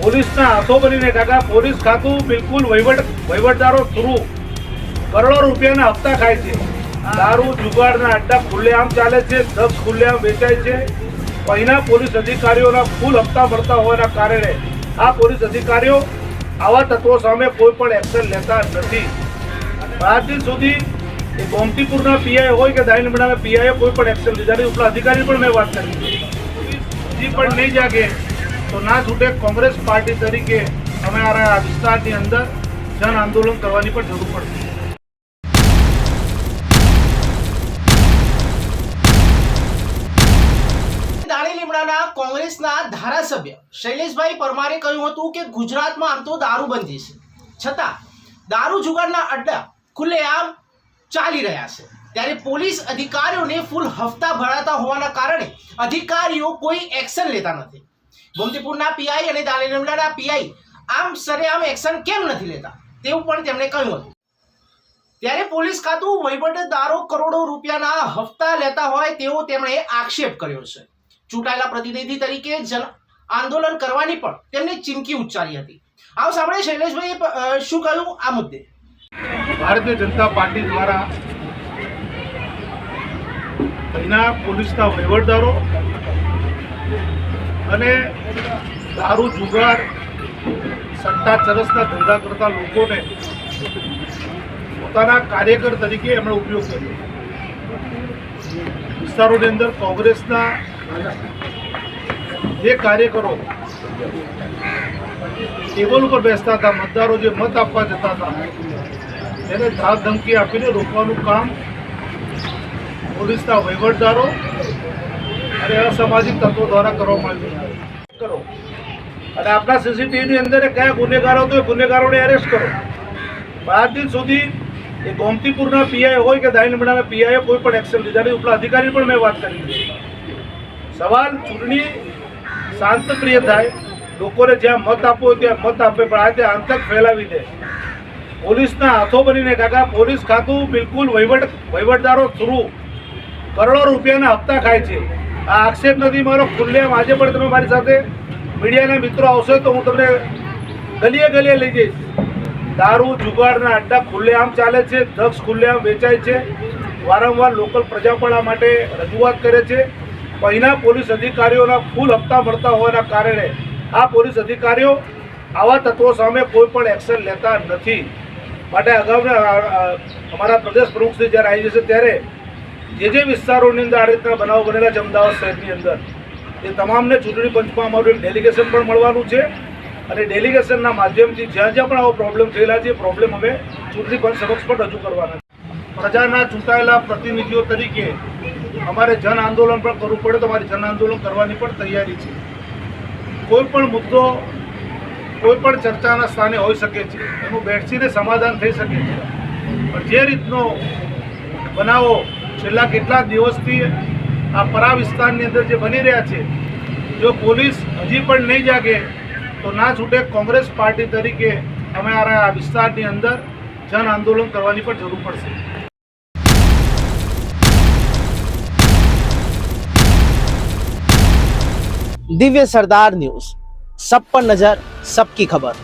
પોલીસના હાથો બનીને કાકા પોલીસ ખાતું બિલકુલ વહીવટદારો થ્રુ કરોડો રૂપિયાના હપ્તા ખાય છે। દારૂ જુગારના અડ્ડા ખુલ્લેઆમ ચાલે છે, ડ્રગ્સ ખુલ્લેઆમ વેચાય છે। पहिना પોલીસ અધિકારીઓના ફૂલ હપ્તા ભરતા હોવાના કારણે આ પોલીસ અધિકારીઓ આવા તત્વો સામે કોઈ પણ એક્શન લેતા નથી। આજ દિન સુધી એ ગોમતીપુરના પીઆઈ હોય કે દાણીલીમડાના પીઆઈએ કોઈ પણ એક્શન લીધા નહીં। ઉપલા અધિકારી પણ મેં વાત કરી, હજી પણ નહીં જાગે તો ના છૂટે કોંગ્રેસ પાર્ટી તરીકે અમે આ વિસ્તારની અંદર જન આંદોલન કરવાની પણ જરૂર પડશે। દાણીલીમડાના કોંગ્રેસના ધારાસભ્ય શૈલેષભાઈ પરમારે કહ્યું હતું કે ગુજરાતમાં આમ તો દારૂબંધી છે, છતાં દારૂ જુગારના અડ્ડા ખુલ્લેઆમ ચાલી રહ્યા છે। ત્યારે પોલીસ અધિકારીઓને ફૂલ હપ્તા ભરાતા હોવાના કારણે અધિકારીઓ કોઈ એક્શન લેતા નથી। ગોમતીપુરના પીઆઈ અને દાણીલીમડાના પીઆઈ આમ સરેઆમ એક્શન કેમ નથી લેતા તેવું પણ તેમણે કહ્યું હતું। ત્યારે પોલીસ ખાતું વહીવટદારો કરોડો રૂપિયાના હપ્તા લેતા હોય તેવો તેમણે આક્ષેપ કર્યો છે। ચૂંટાયેલા પ્રતિનિધિ તરીકે જન આંદોલન કરવાની પણ તેમણે ચીમકી ઉચ્ચારી હતી। આવો સાંભળે શૈલેષભાઈએ શું કહ્યું આ મુદ્દે। ભારતીય જનતા પાર્ટી દ્વારા અહીંના પોલીસના વહીવટદારો અને દારૂ જુગાર સટ્ટા ચરસના ધંધા કરતા લોકોને પોતાના કાર્યકર તરીકે એમણે ઉપયોગ કર્યો। વિસ્તારોની અંદર કોંગ્રેસના જે કાર્યકરો ટેબલ ઉપર બેસતા હતા, મતદારો જે મત આપવા જતા હતા એને ધાક ધમકી આપીને રોકવાનું કામ પોલીસના વહીવટદારો અને અસામાજિક તત્વો દ્વારા કરવામાં આવ્યું કરો। અને આપણા સીસીટીવીની અંદર કયા ગુનેગારો તો એ ગુનેગારોને એરેસ્ટ કરો। 12 દિન સુધી એ ગોમતીપુરના પીઆઈ હોય કે દાણીલીમડાના પીઆઈએ કોઈ પણ એક્શન લીધા નહીં। ઉપલા અધિકારી પણ મેં વાત કરી। સવાલ ચૂંટણી શાંતપ્રિય થાય, લોકોને જ્યાં મત આપવો હોય ત્યાં મત આપે, પણ આજે આતંક ફેલાવી દે પોલીસના હાથો બનીને કાકા પોલીસ ખાતું બિલકુલ વહીવટદારો થ્રુ કરોડો રૂપિયાના હપ્તા ખાય છે। આ આક્ષેપ નથી મારો, ખુલ્લેઆમ આજે પણ તમે મારી સાથે મીડિયાના મિત્રો આવશે તો હું તમને ગલીએ ગલીએ લઈ જઈશ। દારૂ જુગારના અડ્ડા ખુલ્લેઆમ ચાલે છે, ડ્રગ્સ ખુલ્લેઆમ વેચાય છે। વારંવાર લોકલ પ્રજા પણ આ માટે રજૂઆત કરે છે। पहिना પોલીસ અધિકારીઓના ફૂલ હપ્તા ભરતા હોવાના કારણે આ પોલીસ અધિકારીઓ આવા તત્વો સામે કોઈ પણ એક્શન લેતા નથી। માટે અગાઉના અમારા પ્રદેશ પ્રમુખશ્રી જ્યારે આવી જશે ત્યારે જે વિસ્તારોની અંદર આ રીતના બનાવો બનેલા છે અમદાવાદ શહેરની અંદર એ તમામને ચૂંટણી પંચમાં અમારું એક ડેલિગેશન પણ મળવાનું છે અને ડેલિગેશનના માધ્યમથી જ્યાં જ્યાં પણ આવો પ્રોબ્લેમ થયેલા છે એ પ્રોબ્લેમ અમે ચૂંટણી પંચ સમક્ષ પણ રજૂ કરવાના છે। પ્રજાના ચૂંટાયેલા પ્રતિનિધિઓ તરીકે અમારે જન આંદોલન પણ કરવું પડે તો અમારી જન આંદોલન કરવાની પણ તૈયારી છે। કોઈ પણ મુદ્દો કોઈ પણ ચર્ચાના સ્થાને હોઈ શકે છે, એનું બેસીને સમાધાન થઈ શકે છે, પણ જે રીતનો બનાવો છેલ્લા કેટલાક દિવસથી આ પરા વિસ્તારની અંદર જે બની રહ્યા છે, જો પોલીસ હજી પણ નહીં જાગે તો ના છૂટે કોંગ્રેસ પાર્ટી તરીકે અમે આ વિસ્તારની અંદર જન આંદોલન કરવાની પણ જરૂર પડશે। दिव्य सरदार न्यूज, सब पर नजर, सबकी खबर।